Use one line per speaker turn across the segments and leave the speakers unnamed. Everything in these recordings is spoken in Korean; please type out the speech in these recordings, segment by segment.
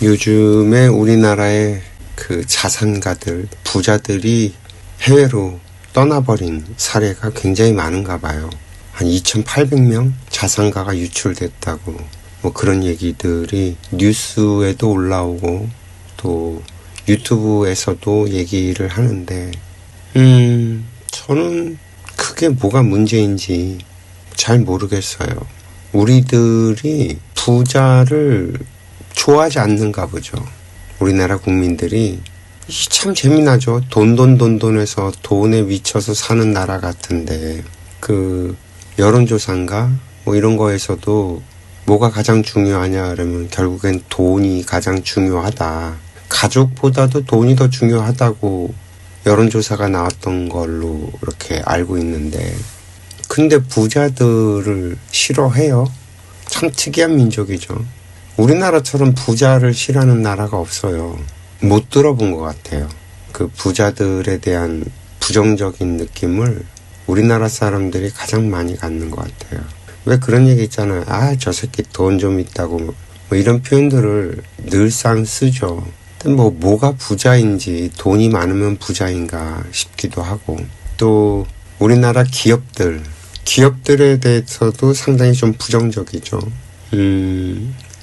요즘에 우리나라의 그 자산가들, 부자들이 해외로 떠나버린 사례가 굉장히 많은가 봐요. 한 2,800명 자산가가 유출됐다고 뭐 그런 얘기들이 뉴스에도 올라오고 또 유튜브에서도 얘기를 하는데 저는 그게 뭐가 문제인지 잘 모르겠어요. 우리들이 부자를 좋아하지 않는가 보죠. 우리나라 국민들이 참 재미나죠. 돈해서 돈에 미쳐서 사는 나라 같은데 그 여론조사인가 뭐 이런 거에서도 뭐가 가장 중요하냐 그러면 결국엔 돈이 가장 중요하다. 가족보다도 돈이 더 중요하다고 여론조사가 나왔던 걸로 이렇게 알고 있는데 근데 부자들을 싫어해요? 참 특이한 민족이죠. 우리나라처럼 부자를 싫어하는 나라가 없어요. 못 들어본 것 같아요. 그 부자들에 대한 부정적인 느낌을 우리나라 사람들이 가장 많이 갖는 것 같아요. 왜 그런 얘기 있잖아요. 아, 저 새끼 돈 좀 있다고 뭐 이런 표현들을 늘상 쓰죠. 근데 뭐가 부자인지 돈이 많으면 부자인가 싶기도 하고 또 우리나라 기업들에 대해서도 상당히 좀 부정적이죠.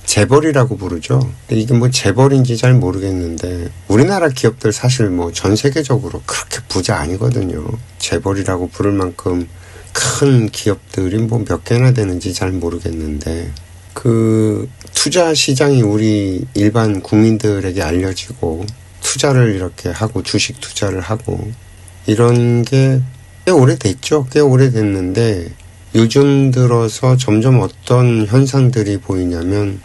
재벌이라고 부르죠. 근데 이게 뭐 재벌인지 잘 모르겠는데 우리나라 기업들 사실 뭐 전 세계적으로 그렇게 부자 아니거든요. 재벌이라고 부를 만큼 큰 기업들이 뭐 몇 개나 되는지 잘 모르겠는데 그 투자 시장이 우리 일반 국민들에게 알려지고 투자를 이렇게 하고 주식 투자를 하고 이런 게 꽤 오래됐죠. 꽤 오래됐는데 요즘 들어서 점점 어떤 현상들이 보이냐면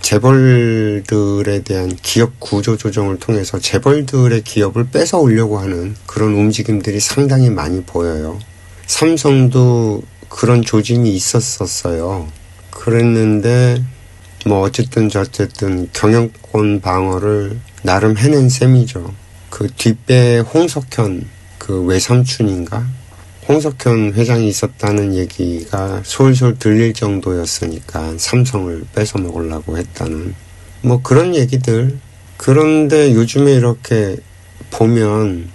재벌들에 대한 기업 구조 조정을 통해서 재벌들의 기업을 뺏어 오려고 하는 그런 움직임들이 상당히 많이 보여요. 삼성도 그런 조짐이 있었어요. 그랬는데 뭐 어쨌든 경영권 방어를 나름 해낸 셈이죠. 그 뒷배에 홍석현 그 외삼촌인가? 홍석현 회장이 있었다는 얘기가 솔솔 들릴 정도였으니까 삼성을 뺏어 먹으려고 했다는 뭐 그런 얘기들. 그런데 요즘에 이렇게 보면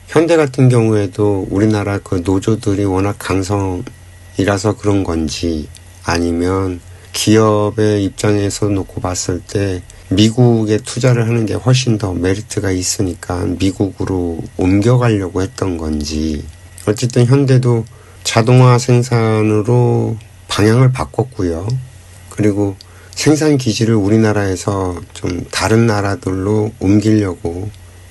현대 같은 경우에도 우리나라 그 노조들이 워낙 강성이라서 그런 건지 아니면 기업의 입장에서 놓고 봤을 때 미국에 투자를 하는 게 훨씬 더 메리트가 있으니까 미국으로 옮겨가려고 했던 건지 어쨌든 현대도 자동화 생산으로 방향을 바꿨고요. 그리고 생산 기지를 우리나라에서 좀 다른 나라들로 옮기려고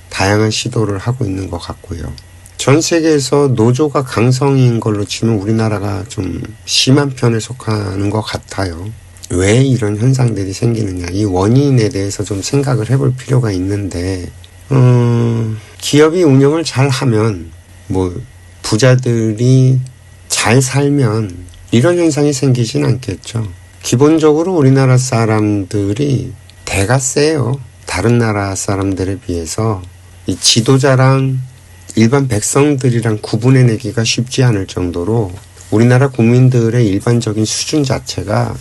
다양한 시도를 하고 있는 것 같고요. 전 세계에서 노조가 강성인 걸로 치면 우리나라가 좀 심한 편에 속하는 것 같아요. 왜 이런 현상들이 생기느냐 이 원인에 대해서 좀 생각을 해볼 필요가 있는데 기업이 운영을 잘 하면 뭐 부자들이 잘 살면 이런 현상이 생기진 않겠죠. 기본적으로 우리나라 사람들이 대가 세요. 다른 나라 사람들에 비해서 이 지도자랑 일반 백성들이랑 구분해내기가 쉽지 않을 정도로 우리나라 국민들의 일반적인 수준 자체가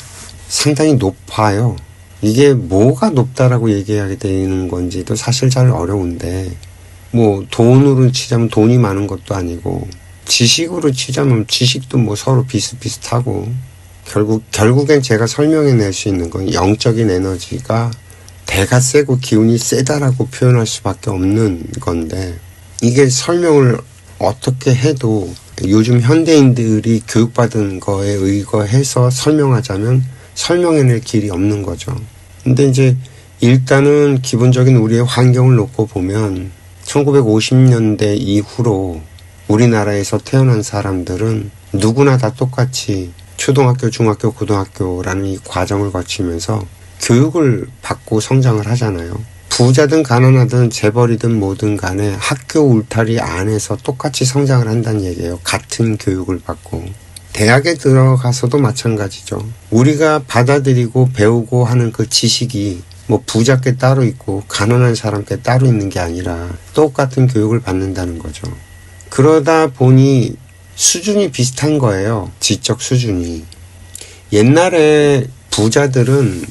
상당히 높아요. 이게 뭐가 높다라고 얘기하게 되는 건지도 사실 잘 어려운데 뭐 돈으로 치자면 돈이 많은 것도 아니고 지식으로 치자면 지식도 뭐 서로 비슷비슷하고 결국엔 제가 설명해낼 수 있는 건 영적인 에너지가 대가 세고 기운이 세다라고 표현할 수밖에 없는 건데 이게 설명을 어떻게 해도 요즘 현대인들이 교육받은 거에 의거해서 설명하자면 설명해낼 길이 없는 거죠. 근데 이제 일단은 기본적인 우리의 환경을 놓고 보면 1950년대 이후로 우리나라에서 태어난 사람들은 누구나 다 똑같이 초등학교, 중학교, 고등학교라는 이 과정을 거치면서 교육을 받고 성장을 하잖아요. 부자든 가난하든 재벌이든 뭐든 간에 학교 울타리 안에서 똑같이 성장을 한다는 얘기예요. 같은 교육을 받고. 대학에 들어가서도 마찬가지죠. 우리가 받아들이고 배우고 하는 그 지식이 뭐 부자께 따로 있고 가난한 사람께 따로 있는 게 아니라 똑같은 교육을 받는다는 거죠. 그러다 보니 수준이 비슷한 거예요. 지적 수준이. 옛날에 부자들은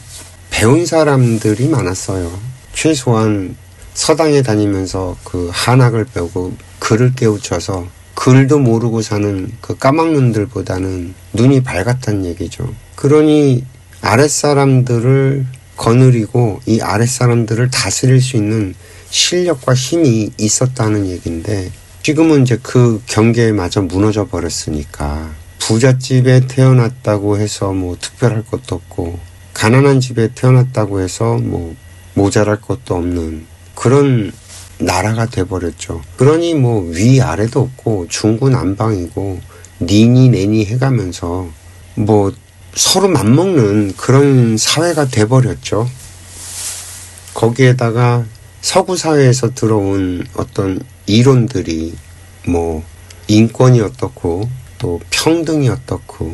배운 사람들이 많았어요. 최소한 서당에 다니면서 그 한학을 배우고 글을 깨우쳐서 글도 모르고 사는 그 까막눈들보다는 눈이 밝았단 얘기죠. 그러니 아랫사람들을 거느리고 이 아랫사람들을 다스릴 수 있는 실력과 힘이 있었다는 얘기인데, 지금은 이제 그 경계마저 무너져 버렸으니까 부잣집에 태어났다고 해서 뭐 특별할 것도 없고, 가난한 집에 태어났다고 해서 뭐 모자랄 것도 없는 그런 나라가 돼버렸죠. 그러니 뭐 위아래도 없고 중구난방이고 니니 내니 해가면서 뭐 서로 맞먹는 그런 사회가 돼버렸죠. 거기에다가 서구 사회에서 들어온 어떤 이론들이 뭐 인권이 어떻고 또 평등이 어떻고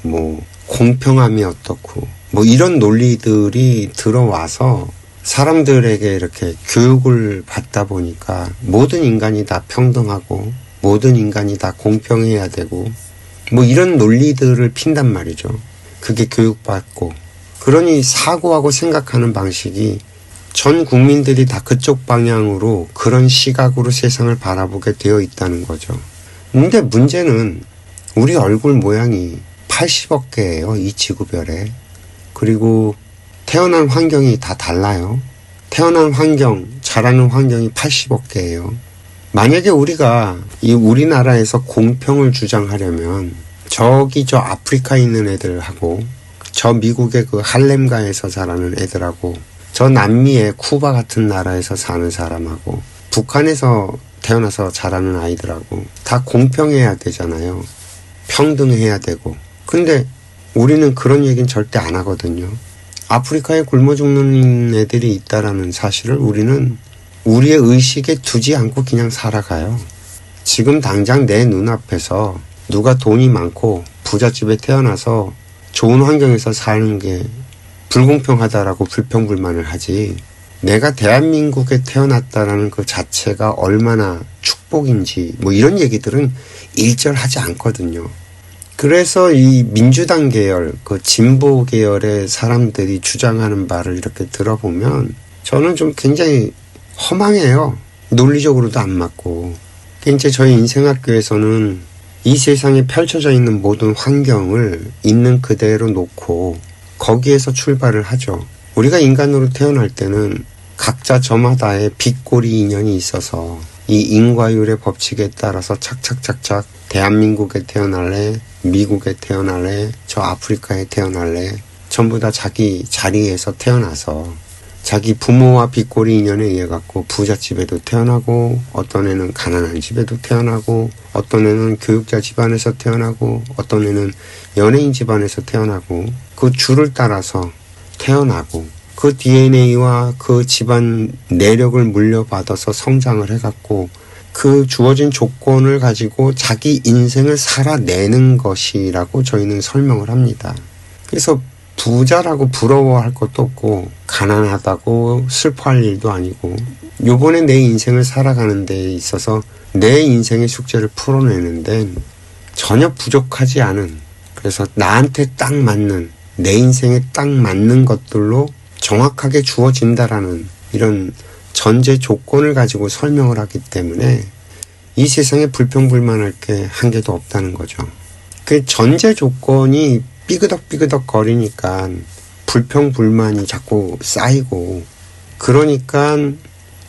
뭐 공평함이 어떻고 뭐 이런 논리들이 들어와서 사람들에게 이렇게 교육을 받다 보니까 모든 인간이 다 평등하고 모든 인간이 다 공평해야 되고 뭐 이런 논리들을 핀단 말이죠. 그게 교육받고, 그러니 사고하고 생각하는 방식이 전 국민들이 다 그쪽 방향으로 그런 시각으로 세상을 바라보게 되어 있다는 거죠. 근데 문제는 우리 얼굴 모양이 80억 개예요, 이 지구별에. 그리고 태어난 환경이 다 달라요. 태어난 환경, 자라는 환경이 80억 개예요. 만약에 우리가 이 우리나라에서 공평을 주장하려면 저기 저 아프리카에 있는 애들하고 저 미국의 그 할렘가에서 자라는 애들하고 저 남미의 쿠바 같은 나라에서 사는 사람하고 북한에서 태어나서 자라는 아이들하고 다 공평해야 되잖아요. 평등해야 되고. 근데 우리는 그런 얘기는 절대 안 하거든요. 아프리카에 굶어 죽는 애들이 있다라는 사실을 우리는 우리의 의식에 두지 않고 그냥 살아가요. 지금 당장 내 눈앞에서 누가 돈이 많고 부잣집에 태어나서 좋은 환경에서 사는 게 불공평하다라고 불평불만을 하지, 내가 대한민국에 태어났다라는 그 자체가 얼마나 축복인지 뭐 이런 얘기들은 일절하지 않거든요. 그래서 이 민주당 계열, 그 진보 계열의 사람들이 주장하는 바를 이렇게 들어보면 저는 좀 굉장히 허망해요. 논리적으로도 안 맞고. 이제 저희 인생학교에서는 이 세상에 펼쳐져 있는 모든 환경을 있는 그대로 놓고 거기에서 출발을 하죠. 우리가 인간으로 태어날 때는 각자 저마다의 빛꼬리 인연이 있어서 이 인과율의 법칙에 따라서 착착착착 대한민국에 태어날래, 미국에 태어날래, 저 아프리카에 태어날래, 전부 다 자기 자리에서 태어나서 자기 부모와 빛꼬리 인연에 의해 갖고 부잣집에도 태어나고, 어떤 애는 가난한 집에도 태어나고, 어떤 애는 교육자 집안에서 태어나고, 어떤 애는 연예인 집안에서 태어나고, 그 줄을 따라서 태어나고, 그 DNA와 그 집안 내력을 물려받아서 성장을 해갖고 그 주어진 조건을 가지고 자기 인생을 살아내는 것이라고 저희는 설명을 합니다. 그래서 부자라고 부러워할 것도 없고 가난하다고 슬퍼할 일도 아니고, 요번에 내 인생을 살아가는 데 있어서 내 인생의 숙제를 풀어내는데 전혀 부족하지 않은, 그래서 나한테 딱 맞는, 내 인생에 딱 맞는 것들로 정확하게 주어진다라는 이런 전제 조건을 가지고 설명을 하기 때문에 이 세상에 불평불만할 게 한 개도 없다는 거죠. 그 전제 조건이 삐그덕삐그덕 거리니까 불평불만이 자꾸 쌓이고, 그러니까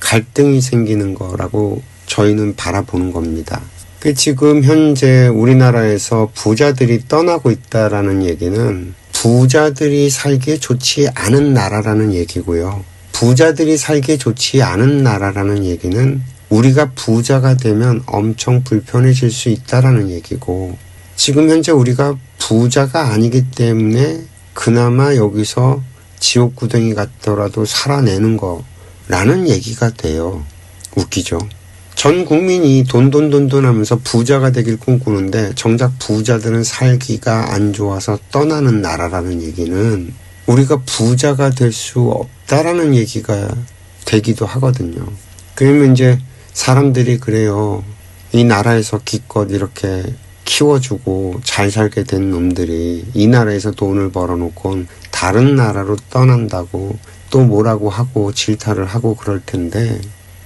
갈등이 생기는 거라고 저희는 바라보는 겁니다. 그 지금 현재 우리나라에서 부자들이 떠나고 있다라는 얘기는 부자들이 살기에 좋지 않은 나라라는 얘기고요. 부자들이 살기에 좋지 않은 나라라는 얘기는 우리가 부자가 되면 엄청 불편해질 수 있다라는 얘기고, 지금 현재 우리가 부자가 아니기 때문에 그나마 여기서 지옥구덩이 같더라도 살아내는 거라는 얘기가 돼요. 웃기죠? 전 국민이 돈돈 하면서 부자가 되길 꿈꾸는데 정작 부자들은 살기가 안 좋아서 떠나는 나라라는 얘기는 우리가 부자가 될 수 없다라는 얘기가 되기도 하거든요. 그러면 이제 사람들이 그래요. 이 나라에서 기껏 이렇게 키워주고 잘 살게 된 놈들이 이 나라에서 돈을 벌어놓고 다른 나라로 떠난다고 또 뭐라고 하고 질타를 하고 그럴 텐데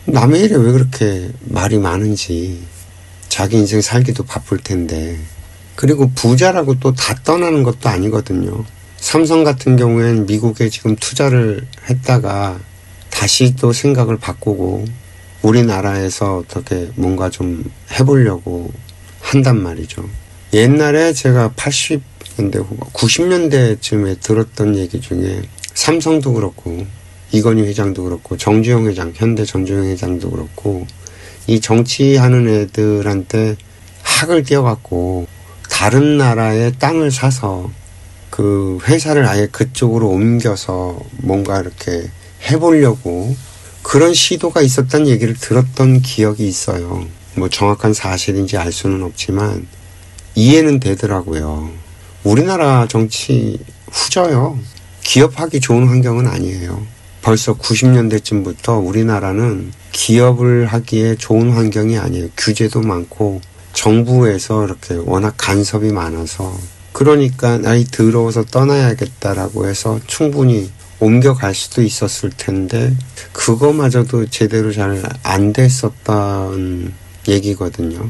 남의 일에 왜 그렇게 말이 많은지. 자기 인생 살기도 바쁠 텐데. 그리고 부자라고 또 다 떠나는 것도 아니거든요. 삼성 같은 경우엔 미국에 지금 투자를 했다가 다시 또 생각을 바꾸고 우리나라에서 어떻게 뭔가 좀 해보려고 한단 말이죠. 옛날에 제가 80년대 후반, 90년대쯤에 들었던 얘기 중에 삼성도 그렇고 이건희 회장도 그렇고 정주영 회장, 현대 정주영 회장도 그렇고 이 정치하는 애들한테 학을 띄워갖고 다른 나라의 땅을 사서 그 회사를 아예 그쪽으로 옮겨서 뭔가 이렇게 해보려고 그런 시도가 있었다는 얘기를 들었던 기억이 있어요. 뭐 정확한 사실인지 알 수는 없지만 이해는 되더라고요. 우리나라 정치 후져요. 기업하기 좋은 환경은 아니에요. 벌써 90년대쯤부터 우리나라는 기업을 하기에 좋은 환경이 아니에요. 규제도 많고 정부에서 이렇게 워낙 간섭이 많아서 그러니까 나이 더러워서 떠나야겠다라고 해서 충분히 옮겨갈 수도 있었을 텐데 그거마저도 제대로 잘 안 됐었던 얘기거든요.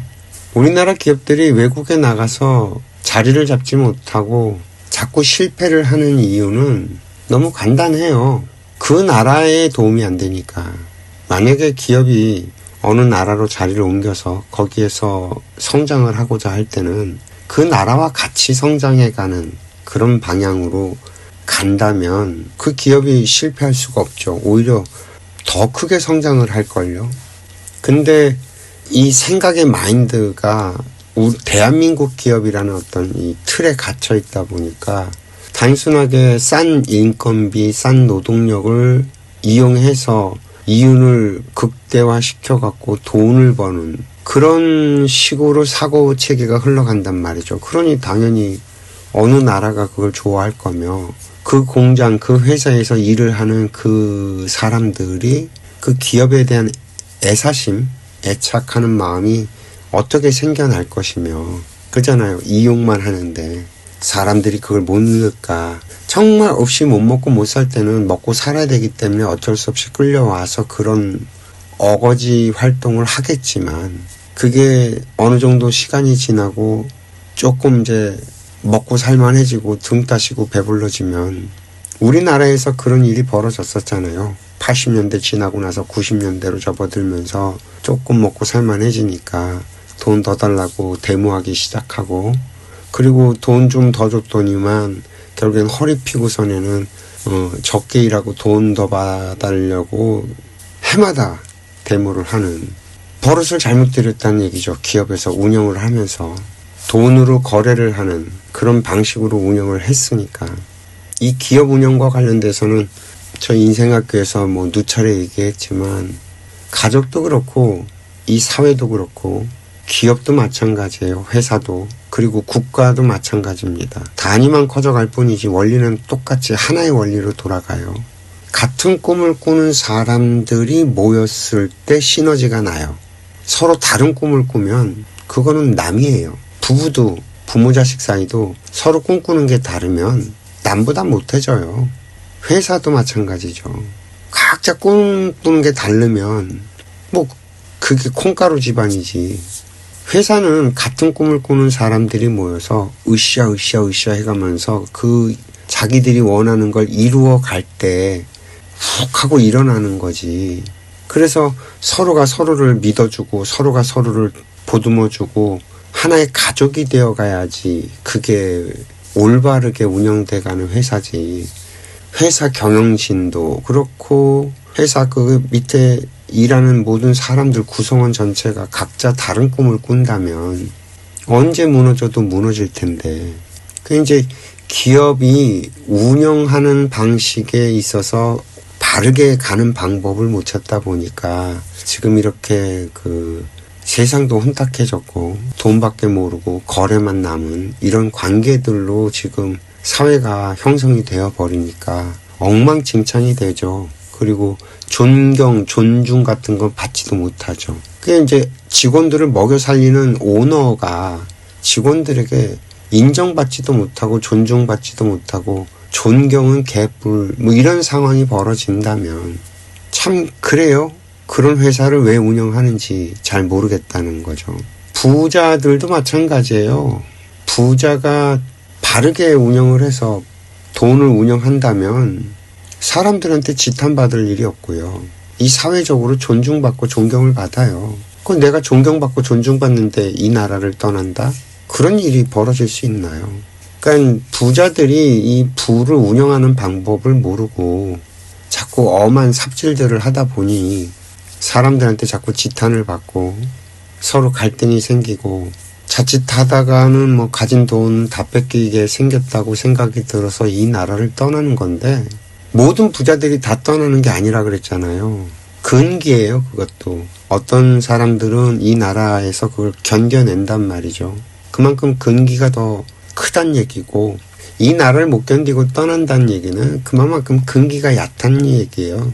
우리나라 기업들이 외국에 나가서 자리를 잡지 못하고 자꾸 실패를 하는 이유는 너무 간단해요. 그 나라에 도움이 안 되니까. 만약에 기업이 어느 나라로 자리를 옮겨서 거기에서 성장을 하고자 할 때는 그 나라와 같이 성장해가는 그런 방향으로 간다면 그 기업이 실패할 수가 없죠. 오히려 더 크게 성장을 할걸요. 근데 이 생각의 마인드가 대한민국 기업이라는 어떤 이 틀에 갇혀 있다 보니까 단순하게 싼 인건비, 싼 노동력을 이용해서 이윤을 극대화시켜갖고 돈을 버는 그런 식으로 사고체계가 흘러간단 말이죠. 그러니 당연히 어느 나라가 그걸 좋아할 거며 그 공장, 그 회사에서 일을 하는 그 사람들이 그 기업에 대한 애사심, 애착하는 마음이 어떻게 생겨날 것이며 그잖아요. 이용만 하는데 사람들이 그걸 못 넣을까. 정말 없이 못 먹고 못 살 때는 먹고 살아야 되기 때문에 어쩔 수 없이 끌려와서 그런 어거지 활동을 하겠지만 그게 어느 정도 시간이 지나고 조금 이제 먹고 살만해지고 등 따시고 배불러지면 우리나라에서 그런 일이 벌어졌었잖아요. 80년대 지나고 나서 90년대로 접어들면서 조금 먹고 살만해지니까 돈 더 달라고 데모하기 시작하고 그리고 돈 좀 더 줬더니만 결국엔 허리 피고선에는 적게 일하고 돈 더 받으려고 해마다 데모를 하는 버릇을 잘못 들였다는 얘기죠. 기업에서 운영을 하면서 돈으로 거래를 하는 그런 방식으로 운영을 했으니까 이 기업 운영과 관련돼서는 저희 인생학교에서 뭐 누차례 얘기했지만 가족도 그렇고 이 사회도 그렇고 기업도 마찬가지예요. 회사도 그리고 국가도 마찬가지입니다. 단위만 커져갈 뿐이지 원리는 똑같이 하나의 원리로 돌아가요. 같은 꿈을 꾸는 사람들이 모였을 때 시너지가 나요. 서로 다른 꿈을 꾸면 그거는 남이에요. 부부도 부모 자식 사이도 서로 꿈꾸는 게 다르면 남보다 못해져요. 회사도 마찬가지죠. 각자 꿈꾸는 게 다르면 뭐 그게 콩가루 집안이지. 회사는 같은 꿈을 꾸는 사람들이 모여서 으쌰 해가면서 그 자기들이 원하는 걸 이루어 갈 때 훅 하고 일어나는 거지. 그래서 서로가 서로를 믿어주고 서로가 서로를 보듬어주고 하나의 가족이 되어가야지 그게 올바르게 운영돼가는 회사지. 회사 경영진도 그렇고 회사 그 밑에 일하는 모든 사람들 구성원 전체가 각자 다른 꿈을 꾼다면 언제 무너져도 무너질 텐데 그 이제 기업이 운영하는 방식에 있어서 바르게 가는 방법을 못 찾다 보니까 지금 이렇게 그 세상도 혼탁해졌고 돈밖에 모르고 거래만 남은 이런 관계들로 지금 사회가 형성이 되어 버리니까 엉망진창이 되죠. 그리고 존경, 존중 같은 건 받지도 못하죠. 그게 이제 직원들을 먹여 살리는 오너가 직원들에게 인정받지도 못하고 존중받지도 못하고 존경은 개뿔 뭐 이런 상황이 벌어진다면 참 그래요. 그런 회사를 왜 운영하는지 잘 모르겠다는 거죠. 부자들도 마찬가지예요. 부자가 바르게 운영을 해서 돈을 운영한다면 사람들한테 지탄받을 일이 없고요. 이 사회적으로 존중받고 존경을 받아요. 그건 내가 존경받고 존중받는데 이 나라를 떠난다? 그런 일이 벌어질 수 있나요? 그러니까 부자들이 이 부를 운영하는 방법을 모르고 자꾸 엄한 삽질들을 하다 보니 사람들한테 자꾸 지탄을 받고 서로 갈등이 생기고 자칫하다가는 뭐 가진 돈 다 뺏기게 생겼다고 생각이 들어서 이 나라를 떠나는 건데 모든 부자들이 다 떠나는 게 아니라 그랬잖아요. 근기예요, 그것도. 어떤 사람들은 이 나라에서 그걸 견뎌낸단 말이죠. 그만큼 근기가 더 크단 얘기고 이 나라를 못 견디고 떠난다는 얘기는 그만큼 근기가 얕다는 얘기예요.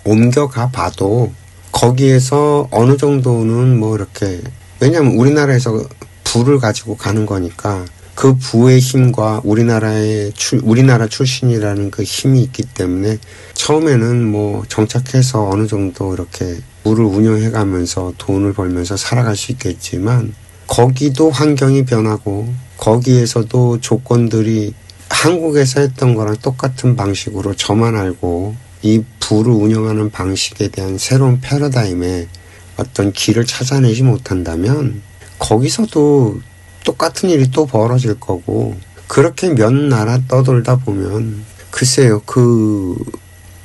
옮겨가 봐도 거기에서 어느 정도는 뭐 이렇게 왜냐하면 우리나라에서 부를 가지고 가는 거니까 그 부의 힘과 우리나라 출신이라는 그 힘이 있기 때문에 처음에는 뭐 정착해서 어느 정도 이렇게 부를 운영해 가면서 돈을 벌면서 살아갈 수 있겠지만 거기도 환경이 변하고 거기에서도 조건들이 한국에서 했던 거랑 똑같은 방식으로 저만 알고 이 부를 운영하는 방식에 대한 새로운 패러다임에 어떤 길을 찾아내지 못한다면 거기서도 똑같은 일이 또 벌어질 거고 그렇게 몇 나라 떠돌다 보면 글쎄요 그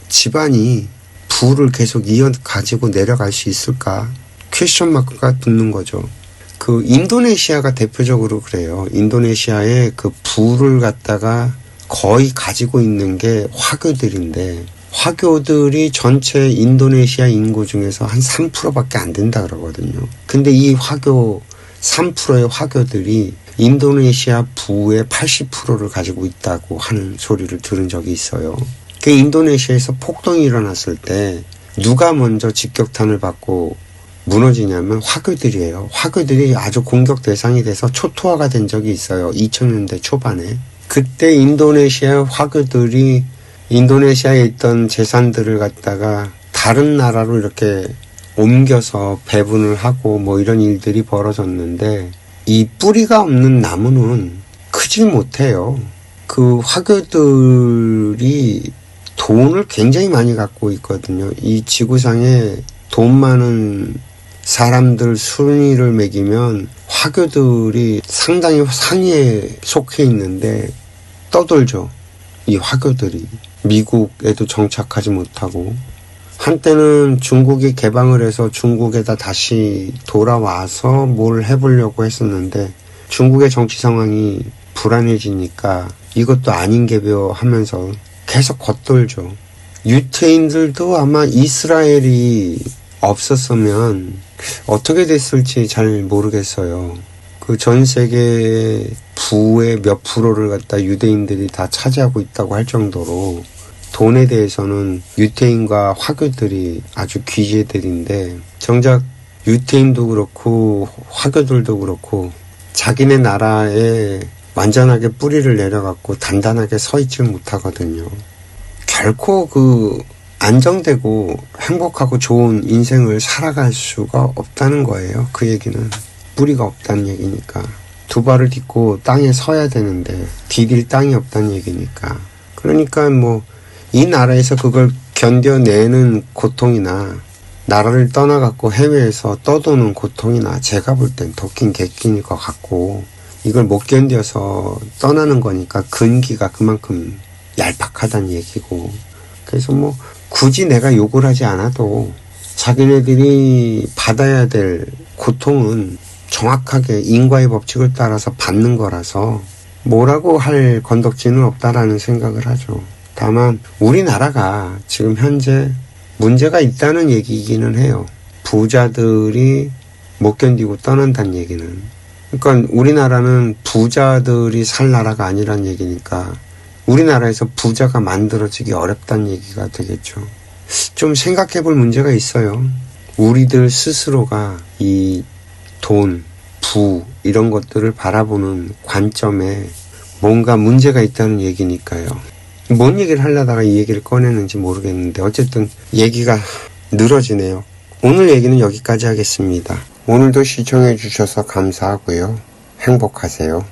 집안이 부를 계속 이어가지고 내려갈 수 있을까? 퀘스천 마크가 붙는 거죠. 그 인도네시아가 대표적으로 그래요. 인도네시아의 그 부를 갖다가 거의 가지고 있는 게 화교들인데 화교들이 전체 인도네시아 인구 중에서 한 3%밖에 안 된다 그러거든요. 근데 이 화교 3%의 화교들이 인도네시아 부의 80%를 가지고 있다고 하는 소리를 들은 적이 있어요. 그 인도네시아에서 폭동이 일어났을 때 누가 먼저 직격탄을 받고 무너지냐면 화교들이에요. 화교들이 아주 공격 대상이 돼서 초토화가 된 적이 있어요. 2000년대 초반에. 그때 인도네시아 화교들이 인도네시아에 있던 재산들을 갖다가 다른 나라로 이렇게 옮겨서 배분을 하고 뭐 이런 일들이 벌어졌는데 이 뿌리가 없는 나무는 크질 못해요. 그 화교들이 돈을 굉장히 많이 갖고 있거든요. 이 지구상에 돈 많은 사람들 순위를 매기면 화교들이 상당히 상위에 속해 있는데 떠돌죠. 이 화교들이. 미국에도 정착하지 못하고 한때는 중국이 개방을 해서 중국에다 다시 돌아와서 뭘 해보려고 했었는데 중국의 정치 상황이 불안해지니까 이것도 아닌 게벼 하면서 계속 겉돌죠. 유태인들도 아마 이스라엘이 없었으면 어떻게 됐을지 잘 모르겠어요. 그 전 세계 부의 몇 프로를 갖다 유대인들이 다 차지하고 있다고 할 정도로 돈에 대해서는 유태인과 화교들이 아주 귀재들인데 정작 유태인도 그렇고 화교들도 그렇고 자기네 나라에 완전하게 뿌리를 내려갖고 단단하게 서 있지 못하거든요. 결코 그 안정되고 행복하고 좋은 인생을 살아갈 수가 없다는 거예요. 그 얘기는 뿌리가 없다는 얘기니까. 두 발을 딛고 땅에 서야 되는데 디딜 땅이 없다는 얘기니까. 그러니까 뭐 이 나라에서 그걸 견뎌내는 고통이나 나라를 떠나갖고 해외에서 떠도는 고통이나 제가 볼 땐 도끼인 객기인 것 같고 이걸 못 견뎌서 떠나는 거니까 근기가 그만큼 얄팍하다는 얘기고 그래서 뭐 굳이 내가 욕을 하지 않아도 자기네들이 받아야 될 고통은 정확하게 인과의 법칙을 따라서 받는 거라서 뭐라고 할 건덕지는 없다라는 생각을 하죠. 다만 우리나라가 지금 현재 문제가 있다는 얘기이기는 해요. 부자들이 못 견디고 떠난다는 얘기는. 그러니까 우리나라는 부자들이 살 나라가 아니란 얘기니까 우리나라에서 부자가 만들어지기 어렵다는 얘기가 되겠죠. 좀 생각해 볼 문제가 있어요. 우리들 스스로가 이 돈, 부 이런 것들을 바라보는 관점에 뭔가 문제가 있다는 얘기니까요. 뭔 얘기를 하려다가 이 얘기를 꺼내는지 모르겠는데 어쨌든 얘기가 늘어지네요. 오늘 얘기는 여기까지 하겠습니다. 오늘도 시청해 주셔서 감사하고요. 행복하세요.